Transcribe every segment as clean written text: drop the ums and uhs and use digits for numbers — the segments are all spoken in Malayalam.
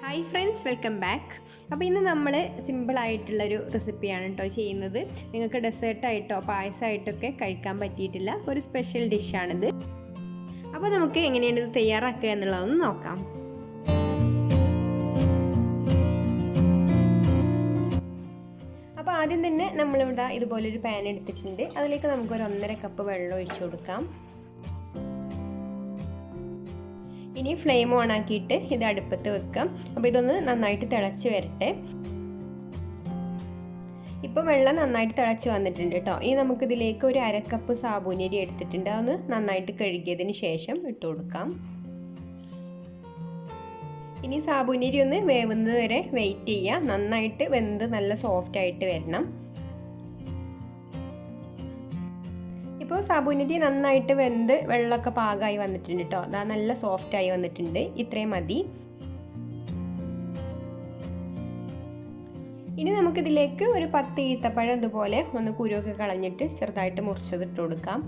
Hi friends, welcome back. അപ്പോൾ ഇന്ന് നമ്മൾ സിമ്പിളായിട്ടുള്ളൊരു റെസിപ്പിയാണ് കേട്ടോ ചെയ്യുന്നത്. നിങ്ങൾക്ക് ഡെസേർട്ടായിട്ടോ പായസമായിട്ടൊക്കെ കഴിക്കാൻ പറ്റിയിട്ടുള്ള ഒരു സ്പെഷ്യൽ ഡിഷാണിത്. അപ്പോൾ നമുക്ക് എങ്ങനെയാണ് ഇത് തയ്യാറാക്കുക എന്നുള്ളതൊന്ന് നോക്കാം. അപ്പോൾ ആദ്യം തന്നെ നമ്മളിവിടെ ഇതുപോലൊരു പാൻ എടുത്തിട്ടുണ്ട്. അതിലേക്ക് നമുക്കൊരു 1.5 കപ്പ് വെള്ളം ഒഴിച്ചു കൊടുക്കാം. ഇനി ഫ്ലെയിം ഓൺ ആക്കിയിട്ട് ഇത് അടുപ്പത്ത് വെക്കാം. അപ്പോൾ ഇതൊന്ന് നന്നായിട്ട് തിളച്ച് വരട്ടെ. ഇപ്പോൾ വെള്ളം നന്നായിട്ട് തിളച്ച് വന്നിട്ടുണ്ട് കേട്ടോ. ഇനി നമുക്കിതിലേക്ക് ഒരു 1/2 കപ്പ് സാബൂനരി എടുത്തിട്ടുണ്ട്. അതൊന്ന് നന്നായിട്ട് കഴുകിയതിന് ശേഷം ഇട്ട് കൊടുക്കാം. ഇനി സാബൂനരി ഒന്ന് വേവുന്നത് വരെ വെയിറ്റ് ചെയ്യുക. നന്നായിട്ട് വെന്ത് നല്ല സോഫ്റ്റ് ആയിട്ട് വരണം. ഇപ്പോൾ സാബൂനരി നന്നായിട്ട് വെന്ത് വെള്ളമൊക്കെ പാകമായി വന്നിട്ടുണ്ട് കേട്ടോ. അതാ നല്ല സോഫ്റ്റായി വന്നിട്ടുണ്ട്. ഇത്രയും മതി. ഇനി നമുക്കിതിലേക്ക് ഒരു 10 ഈത്തപ്പഴം ഇതുപോലെ ഒന്ന് കുരുവൊക്കെ കളഞ്ഞിട്ട് ചെറുതായിട്ട് മുറിച്ചതിട്ട് കൊടുക്കാം.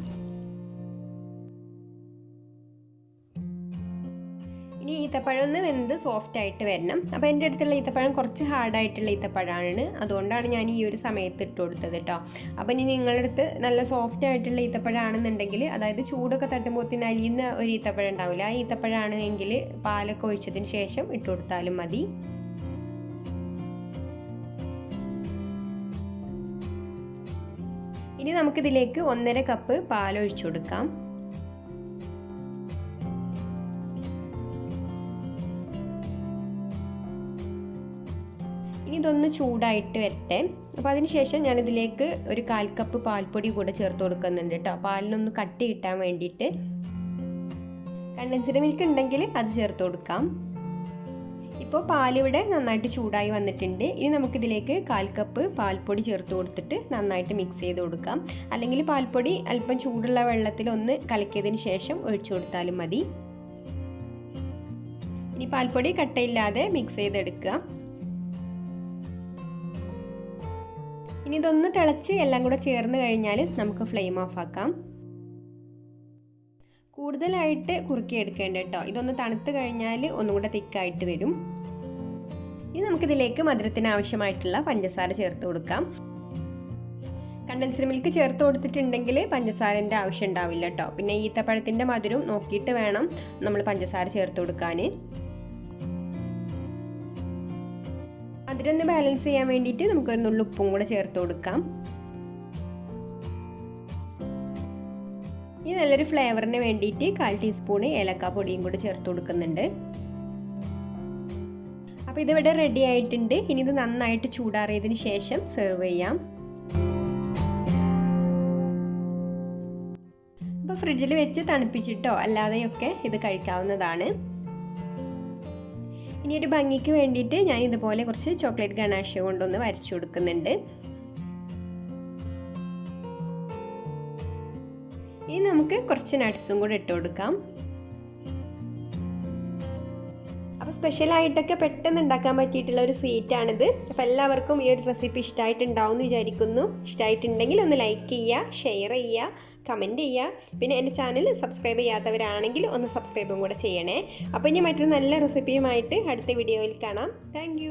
ഇനി ഈത്തപ്പഴം ഒന്ന് വെന്ത് സോഫ്റ്റ് ആയിട്ട് വരണം. അപ്പോൾ എൻ്റെ അടുത്തുള്ള ഈത്തപ്പഴം കുറച്ച് ഹാർഡായിട്ടുള്ള ഈത്തപ്പഴമാണ്. അതുകൊണ്ടാണ് ഞാൻ ഈ ഒരു സമയത്ത് ഇട്ട് കൊടുത്തത് കേട്ടോ. അപ്പോൾ ഇനി നിങ്ങളുടെ അടുത്ത് നല്ല സോഫ്റ്റ് ആയിട്ടുള്ള ഈത്തപ്പഴമാണെന്നുണ്ടെങ്കിൽ, അതായത് ചൂടൊക്കെ തട്ടുമ്പോഴത്തേന് അലിയുന്ന ഒരു ഈത്തപ്പഴം ഉണ്ടാവില്ല, ആ ഈത്തപ്പഴമാണെങ്കിൽ പാലൊക്കെ ഒഴിച്ചതിന് ശേഷം ഇട്ട് കൊടുത്താലും മതി. ഇനി നമുക്കിതിലേക്ക് 1.5 കപ്പ് പാലൊഴിച്ചു കൊടുക്കാം. ഇനി ഇതൊന്ന് ചൂടായിട്ട് വരട്ടെ. അപ്പോൾ അതിനുശേഷം ഞാനിതിലേക്ക് ഒരു 1/4 കപ്പ് പാൽപ്പൊടി കൂടെ ചേർത്ത് കൊടുക്കുന്നുണ്ട് കേട്ടോ. പാലിനൊന്ന് കട്ടി കിട്ടാൻ വേണ്ടിയിട്ട്. കണ്ടൻസ്ഡ് മിൽക്ക് ഉണ്ടെങ്കിൽ അത് ചേർത്ത് കൊടുക്കാം. ഇപ്പോൾ പാലിവിടെ നന്നായിട്ട് ചൂടായി വന്നിട്ടുണ്ട്. ഇനി നമുക്കിതിലേക്ക് 1/4 കപ്പ് പാൽപ്പൊടി ചേർത്ത് കൊടുത്തിട്ട് നന്നായിട്ട് മിക്സ് ചെയ്ത് കൊടുക്കാം. അല്ലെങ്കിൽ പാൽപ്പൊടി അല്പം ചൂടുള്ള വെള്ളത്തിൽ ഒന്ന് കലക്കിയതിന് ശേഷം ഒഴിച്ചു കൊടുത്താലും മതി. ഇനി പാൽപ്പൊടി കട്ടയില്ലാതെ മിക്സ് ചെയ്തെടുക്കുക. ഇനി ഇതൊന്ന് തിളച്ച് എല്ലാം കൂടെ ചേർന്ന് കഴിഞ്ഞാൽ നമുക്ക് ഫ്ലെയിം ഓഫ് ആക്കാം. കൂടുതലായിട്ട് കുറുക്കിയെടുക്കേണ്ട കേട്ടോ. ഇതൊന്ന് തണുത്ത് കഴിഞ്ഞാൽ ഒന്നും കൂടെ തിക്കായിട്ട് വരും. ഇനി നമുക്കിതിലേക്ക് മധുരത്തിന് ആവശ്യമായിട്ടുള്ള പഞ്ചസാര ചേർത്ത് കൊടുക്കാം. കണ്ടൻസ്ഡ് മിൽക്ക് ചേർത്ത് കൊടുത്തിട്ടുണ്ടെങ്കിൽ പഞ്ചസാരൻ്റെ ആവശ്യം ഉണ്ടാവില്ല കേട്ടോ. പിന്നെ ഈത്തപ്പഴത്തിൻ്റെ മധുരം നോക്കിയിട്ട് വേണം നമ്മൾ പഞ്ചസാര ചേർത്ത് കൊടുക്കാൻ. മധുരം ബാലൻസ് ചെയ്യാൻ വേണ്ടിയിട്ട് നമുക്കൊരു നുള്ളു ഉപ്പും കൂടെ ചേർത്ത് കൊടുക്കാം. ഇനി നല്ലൊരു ഫ്ലേവറിന് വേണ്ടിയിട്ട് 1/4 ടീസ്പൂൺ ഏലക്ക പൊടിയും കൂടെ ചേർത്ത് കൊടുക്കുന്നുണ്ട്. അപ്പോൾ ഇതിവിടെ റെഡി ആയിട്ടുണ്ട്. ഇനി ഇത് നന്നായിട്ട് ചൂടാറിയതിന് ശേഷം സെർവ് ചെയ്യാം. അപ്പോൾ ഫ്രിഡ്ജിൽ വെച്ച് തണുപ്പിച്ചിട്ടോ അല്ലാതെയൊക്കെ ഇത് കഴിക്കാവുന്നതാണ്. ഇനി ഒരു ഭംഗിക്ക് വേണ്ടിയിട്ട് ഞാൻ ഇതുപോലെ കുറച്ച് ചോക്ലേറ്റ് ഗണാഷ് കൊണ്ടൊന്ന് വരച്ചു കൊടുക്കുന്നുണ്ട്. ഇനി നമുക്ക് കുറച്ച് നട്ട്സും കൂടെ ഇട്ട് കൊടുക്കാം. അപ്പോൾ സ്പെഷ്യലായിട്ടൊക്കെ പെട്ടെന്ന് ഉണ്ടാക്കാൻ പറ്റിയിട്ടുള്ള ഒരു സ്വീറ്റാണിത്. അപ്പോൾ എല്ലാവർക്കും ഈ ഒരു റെസിപ്പി ഇഷ്ടമായിട്ടുണ്ടാവും എന്ന് വിചാരിക്കുന്നു. ഇഷ്ടമായിട്ടുണ്ടെങ്കിൽ ഒന്ന് ലൈക്ക് ചെയ്യുക, ഷെയർ ചെയ്യുക, കമൻറ്റ് ചെയ്യുക. പിന്നെ എൻ്റെ ചാനൽ സബ്സ്ക്രൈബ് ചെയ്യാത്തവരാണെങ്കിൽ ഒന്ന് സബ്സ്ക്രൈബും കൂടെ ചെയ്യണേ. അപ്പോൾ ഇനി മറ്റൊരു നല്ല റെസിപ്പിയുമായിട്ട് അടുത്ത വീഡിയോയിൽ കാണാം. താങ്ക്